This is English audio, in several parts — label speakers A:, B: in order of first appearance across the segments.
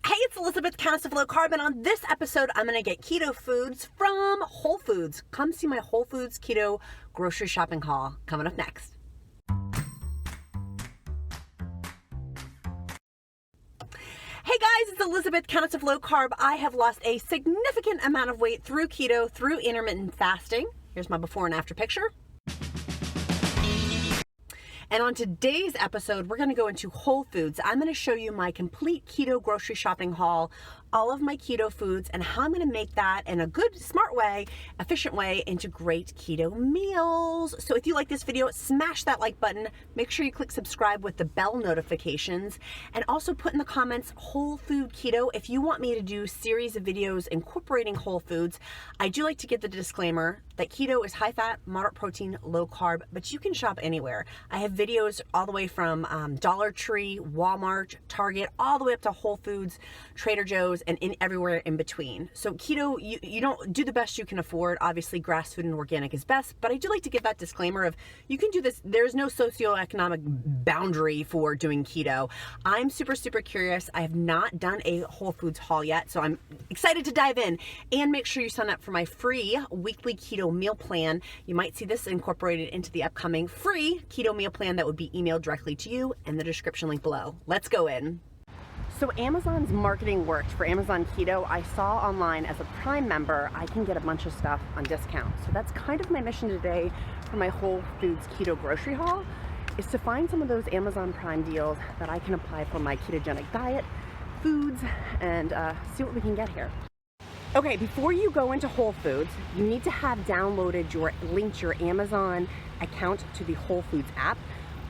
A: Hey, it's Elizabeth, Countess of Low Carb, and on this episode, I'm going to get keto foods from Whole Foods. Come see my Whole Foods keto grocery shopping haul coming up next. Hey guys, it's Elizabeth, Countess of Low Carb. I have lost a significant amount of weight through keto, through intermittent fasting. Here's my before and after picture. And on today's episode, we're going to go into Whole Foods. I'm going to show you my complete keto grocery shopping haul, all of my keto foods, and how I'm going to make that in a good, smart way, efficient way into great keto meals. So if you like this video, smash that like button. Make sure you click subscribe with the bell notifications, and also put in the comments whole food keto if you want me to do a series of videos incorporating whole foods. I do like to give the disclaimer that keto is high fat, moderate protein, low carb, but you can shop anywhere. I have videos all the way from Dollar Tree, Walmart, Target, all the way up to Whole Foods, Trader Joe's, and everywhere in between. So keto, you don't do the best you can afford. Obviously, grass food and organic is best, but I do like to give that disclaimer of you can do this. There's no socioeconomic boundary for doing keto. I'm super, super curious. I have not done a Whole Foods haul yet, so I'm excited to dive in. And make sure you sign up for my free weekly keto meal plan. You might see this incorporated into the upcoming free keto meal plan that would be emailed directly to you in the description link below. Let's go in. So Amazon's marketing worked for Amazon Keto. I saw online as a Prime member, I can get a bunch of stuff on discount. So that's kind of my mission today for my Whole Foods keto grocery haul, is to find some of those Amazon Prime deals that I can apply for my ketogenic diet, foods, and see what we can get here. Okay, before you go into Whole Foods, you need to have downloaded linked your Amazon account to the Whole Foods app.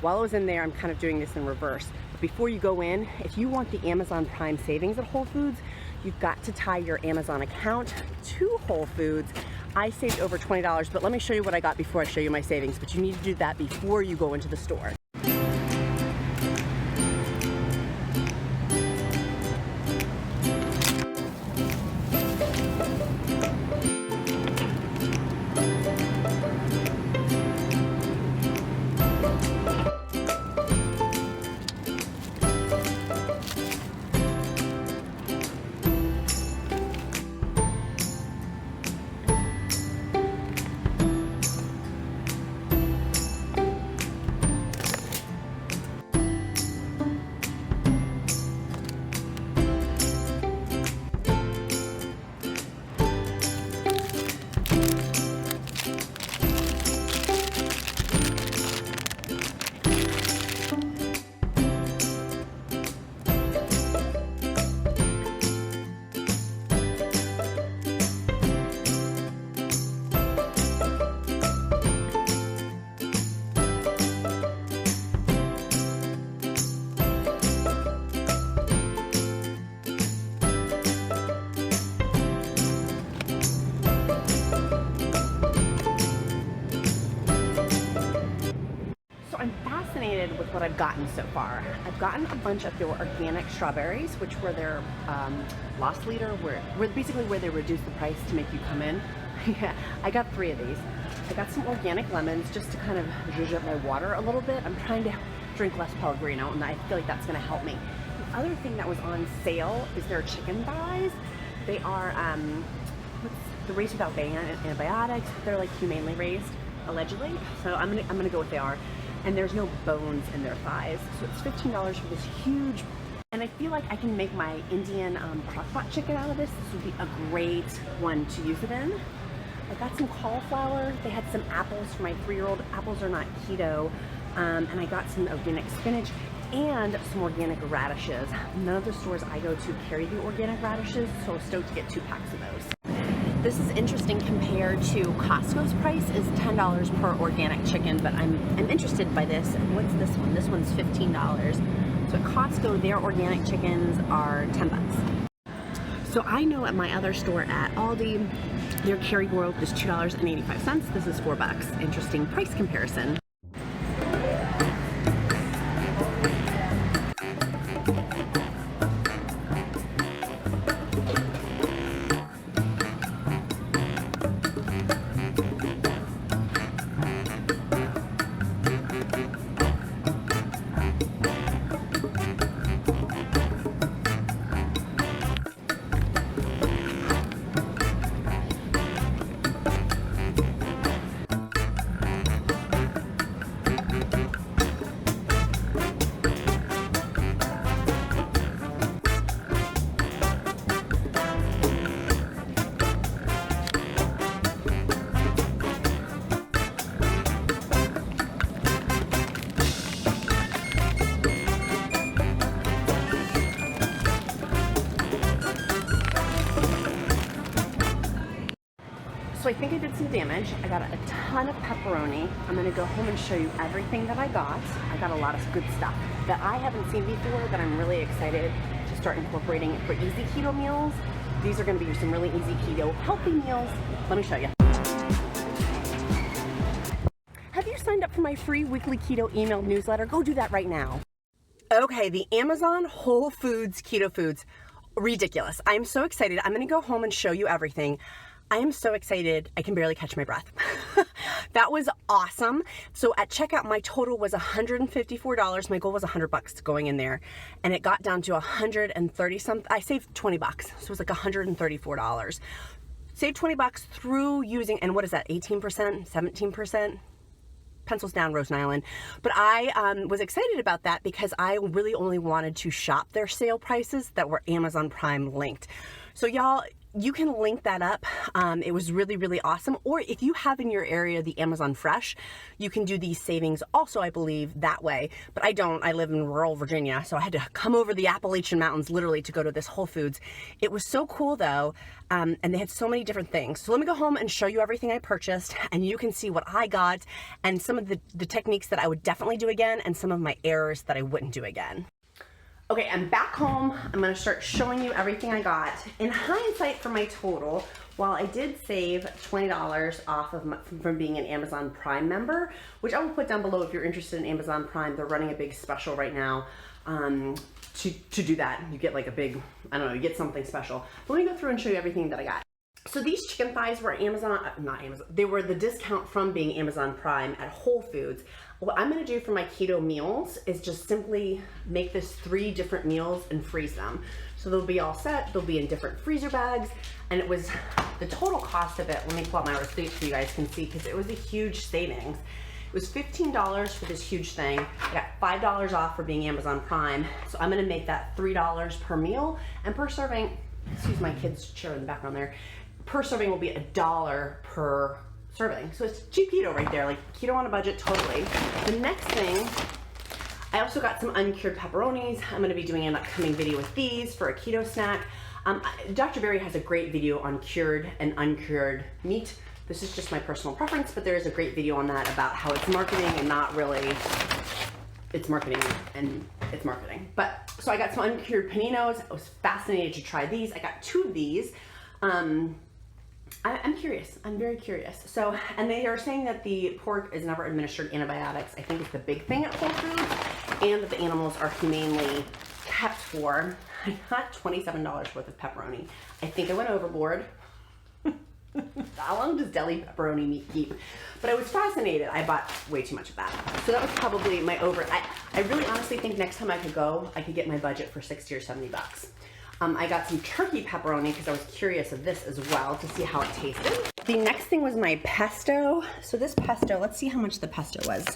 A: While I was in there, I'm kind of doing this in reverse. But before you go in, if you want the Amazon Prime savings at Whole Foods, you've got to tie your Amazon account to Whole Foods. I saved over $20, but let me show you what I got before I show you my savings. But you need to do that before you go into the store. With what I've gotten so far. I've gotten a bunch of their organic strawberries, which were their loss leader, where basically where they reduced the price to make you come in. Yeah, I got 3 of these. I got some organic lemons just to kind of zhuzh up my water a little bit. I'm trying to drink less Pellegrino, and I feel like that's going to help me. The other thing that was on sale is their chicken thighs. They are the raised without antibiotics. They're like humanely raised, allegedly. So I'm gonna go with they are. And there's no bones in their thighs. So it's $15 for this huge, and I feel like I can make my Indian crock-pot chicken out of this. This would be a great one to use it in. I got some cauliflower. They had some apples for my 3-year-old. Apples are not keto. And I got some organic spinach and some organic radishes. None of the stores I go to carry the organic radishes, so I was stoked to get 2 packs of those. This is interesting compared to Costco's price is $10 per organic chicken, but I'm interested by this. What's this one? This one's $15. So at Costco, their organic chickens are 10 bucks. So I know at my other store at Aldi, their Kerrygold is $2.85. This is 4 bucks. Interesting price comparison. So I think I did some damage. I got a ton of pepperoni. I'm gonna go home and show you everything that I got. I got a lot of good stuff that I haven't seen before that I'm really excited to start incorporating for easy keto meals. These are gonna be some really easy keto healthy meals. Let me show you. Have you signed up for my free weekly keto email newsletter? Go do that right now. Okay, the Amazon Whole Foods Keto Foods. Ridiculous. I'm so excited. I'm gonna go home and show you everything. I am so excited, I can barely catch my breath. That was awesome. So at checkout, my total was $154. My goal was $100 going in there. And it got down to 130 something. I saved 20 bucks. So it was like $134. Saved 20 bucks through using, and what is that, 18%, 17%? Pencils down, Rose Island. But I was excited about that because I really only wanted to shop their sale prices that were Amazon Prime linked. So y'all, you can link that up. It was really, really awesome. Or if you have in your area the Amazon Fresh, you can do these savings also, I believe, that way. But I don't. I live in rural Virginia, so I had to come over the Appalachian Mountains literally to go to this Whole Foods. It was so cool though, and they had so many different things. So let me go home and show you everything I purchased, and you can see what I got and some of the techniques that I would definitely do again and some of my errors that I wouldn't do again. Okay, I'm back home. I'm gonna start showing you everything I got. In hindsight for my total, while I did save $20 off of from being an Amazon Prime member, which I will put down below if you're interested in Amazon Prime. They're running a big special right now to do that. You get like a big, I don't know, you get something special. Let me go through and show you everything that I got. So these chicken thighs were not Amazon, they were the discount from being Amazon Prime at Whole Foods. What I'm gonna do for my keto meals is just simply make this 3 different meals and freeze them. So they'll be all set, they'll be in different freezer bags, and it was, the total cost of it, let me pull out my receipt so you guys can see, because it was a huge savings. It was $15 for this huge thing. I got $5 off for being Amazon Prime, so I'm gonna make that $3 per meal, and per serving, excuse my kids' chair in the background there, per serving will be $1 per serving. So it's cheap keto right there, like keto on a budget, totally. The next thing, I also got some uncured pepperonis. I'm gonna be doing an upcoming video with these for a keto snack. Dr. Berry has a great video on cured and uncured meat. This is just my personal preference, but there is a great video on that about how it's marketing and not really, it's marketing and it's marketing. But, so I got some uncured paninos. I was fascinated to try these. I got 2 of these. I'm curious. I'm very curious. So, and they are saying that the pork is never administered antibiotics. I think it's the big thing at Whole Foods, and that the animals are humanely kept for. I got $27 worth of pepperoni. I think I went overboard. How long does deli pepperoni meat keep? But I was fascinated. I bought way too much of that. So that was probably my I really honestly think next time I could go, I could get my budget for 60 or 70 bucks. I got some turkey pepperoni because I was curious of this as well to see how it tasted. The next thing was my pesto. So this pesto, let's see how much the pesto was.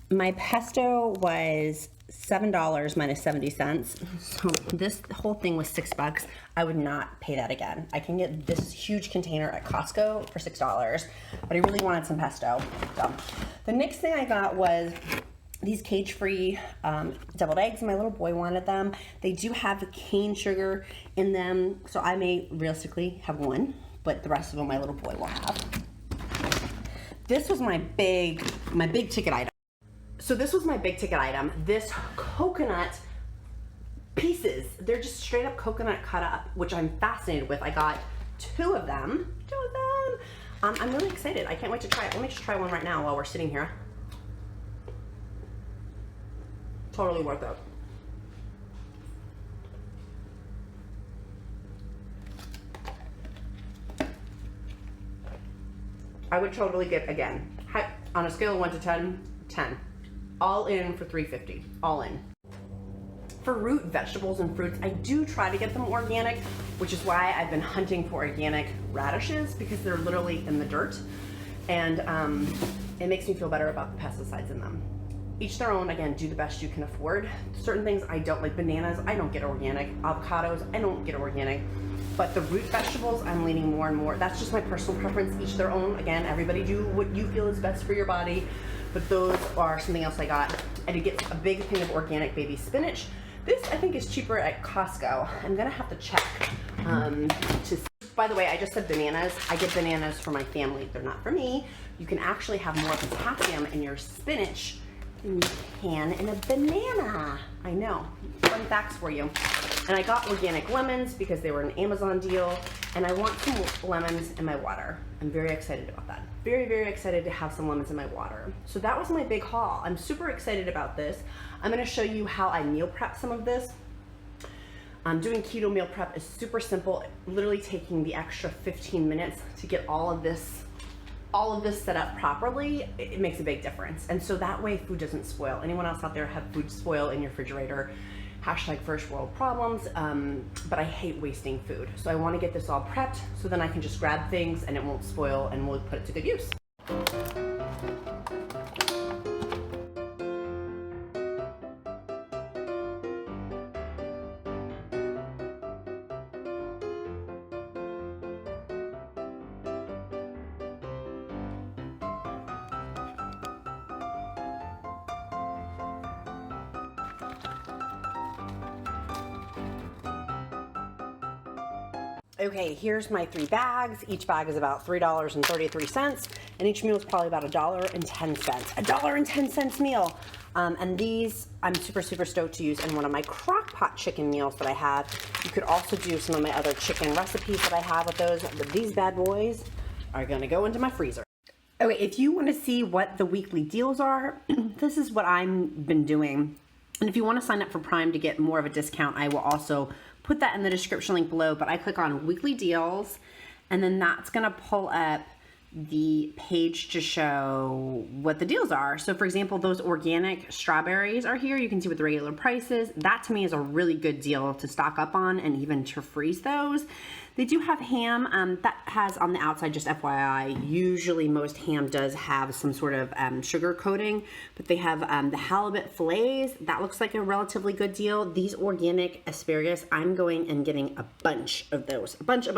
A: My pesto was $7 minus 70 cents. So this whole thing was $6. I would not pay that again. I can get this huge container at Costco for $6, but I really wanted some pesto. So the next thing I got was these cage-free deviled eggs. My little boy wanted them. They do have cane sugar in them, so I may realistically have one, but the rest of them my little boy will have. This was my big ticket item. So this was my big ticket item. This coconut pieces. They're just straight up coconut cut up, which I'm fascinated with. I got 2 of them. I'm really excited. I can't wait to try it. Let me just try one right now while we're sitting here. Totally worth it. I would totally get again. On a scale of 1 to 10, 10. All in for $3.50. All in. For root vegetables and fruits, I do try to get them organic, which is why I've been hunting for organic radishes, because they're literally in the dirt, and it makes me feel better about the pesticides in them. Each their own. Again, do the best you can afford. Certain things I don't like. Bananas, I don't get organic. Avocados, I don't get organic. But the root vegetables, I'm leaning more and more. That's just my personal preference. Each their own. Again, everybody do what you feel is best for your body. But those are something else I got. I did get a big thing of organic baby spinach. This I think is cheaper at Costco. I'm gonna have to check to see. By the way, I just said bananas. I get bananas for my family. They're not for me. You can actually have more potassium in your spinach than you can in a banana. I know. Fun facts for you. And I got organic lemons because they were an Amazon deal, and I want some lemons in my water. I'm very excited about that. Very, very excited to have some lemons in my water. So that was my big haul. I'm super excited about this. I'm gonna show you how I meal prep some of this. Doing keto meal prep is super simple, literally taking the extra 15 minutes to get all of this set up properly. It makes a big difference. And so that way food doesn't spoil. Anyone else out there have food spoil in your refrigerator? Hashtag first world problems, but I hate wasting food. So I wanna get this all prepped so then I can just grab things and it won't spoil and we'll put it to good use. Okay, here's my 3 bags. Each bag is about $3.33, and each meal is probably about $1.10. $1.10 meal. And these I'm super, super stoked to use in one of my crock pot chicken meals that I have. You could also do some of my other chicken recipes that I have with those, but these bad boys are gonna go into my freezer. Okay, if you wanna see what the weekly deals are, this is what I've been doing. And if you wanna sign up for Prime to get more of a discount, I will also put that in the description link below, but I click on weekly deals, and then that's gonna pull up the page to show what the deals are. So for example, those organic strawberries are here. You can see what the regular price is. That to me is a really good deal to stock up on and even to freeze those. They do have ham that has on the outside, just FYI, usually most ham does have some sort of sugar coating, but they have the halibut fillets. That looks like a relatively good deal. These organic asparagus, I'm going and getting a bunch of those, a bunch.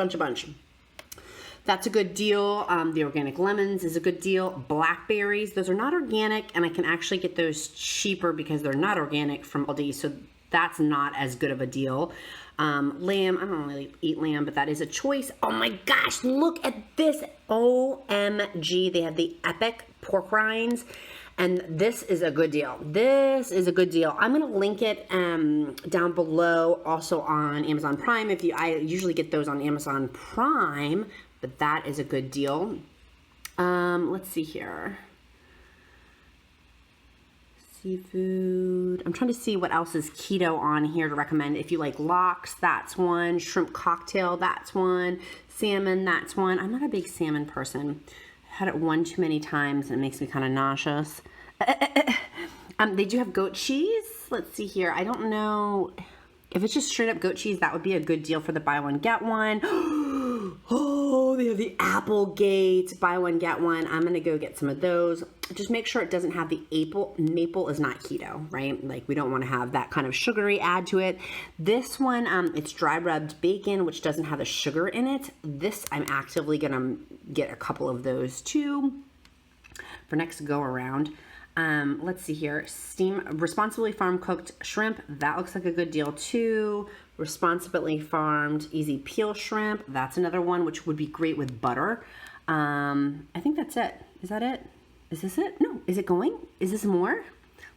A: That's a good deal. The organic lemons is a good deal. Blackberries, those are not organic, and I can actually get those cheaper because they're not organic from ALDI, so that's not as good of a deal. Lamb, I don't really eat lamb, but that is a choice. Oh my gosh, look at this. OMG, they have the epic pork rinds, and this is a good deal. This is a good deal. I'm gonna link it down below, also on Amazon Prime. I usually get those on Amazon Prime, but that is a good deal. Let's see here. Seafood. I'm trying to see what else is keto on here to recommend. If you like lox, that's one. Shrimp cocktail, that's one. Salmon, that's one. I'm not a big salmon person. I've had it one too many times and it makes me kind of nauseous. They do have goat cheese. Let's see here. I don't know if it's just straight up goat cheese. That would be a good deal for the buy one get one. Oh, they have the Applegate buy one get one. I'm gonna go get some of those. Just make sure it doesn't have the maple is not keto, right? Like we don't want to have that kind of sugary add to it. This one, it's dry rubbed bacon, which doesn't have the sugar in it. This, I'm actively gonna get a couple of those too for next go around. Let's see here. Responsibly farm cooked shrimp. That looks like a good deal too. Responsibly farmed easy peel shrimp. That's another one which would be great with butter. I think that's it. Is that it? Is this it? No. Is it going? Is this more?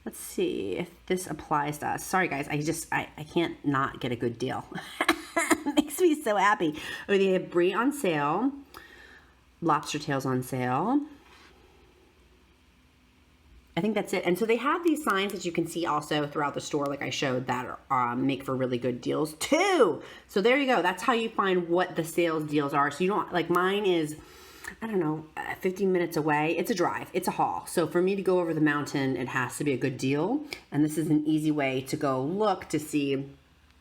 A: Let's see if this applies to us. Sorry guys, I can't not get a good deal. It makes me so happy. Oh, they have brie on sale. Lobster tails on sale. I think that's it. And so they have these signs that you can see also throughout the store, like I showed, that make for really good deals too. So there you go. That's how you find what the sales deals are. So you don't, like mine is, I don't know, 15 minutes away. It's a drive. It's a haul. So for me to go over the mountain, it has to be a good deal. And this is an easy way to go look to see,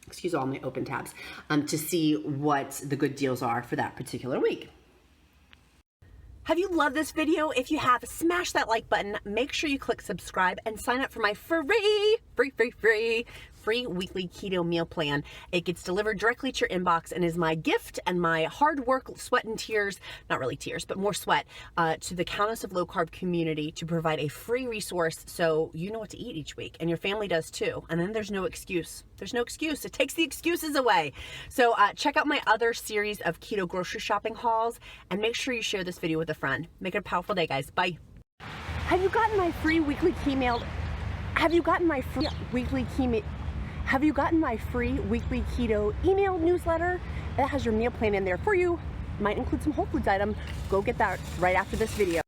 A: excuse all my open tabs, to see what the good deals are for that particular week. Have you loved this video? If you have, smash that like button. Make sure you click subscribe and sign up for my free free weekly keto meal plan. It gets delivered directly to your inbox and is my gift and my hard work, sweat and tears, not really tears, but more sweat, to the Countess of Low Carb community to provide a free resource so you know what to eat each week, and your family does too. And then there's no excuse. There's no excuse. It takes the excuses away. So check out my other series of keto grocery shopping hauls, and make sure you share this video with a friend. Make it a powerful day, guys. Bye. Have you gotten my free weekly keto? Have you gotten my free weekly keto email newsletter? That has your meal plan in there for you. Might include some Whole Foods items. Go get that right after this video.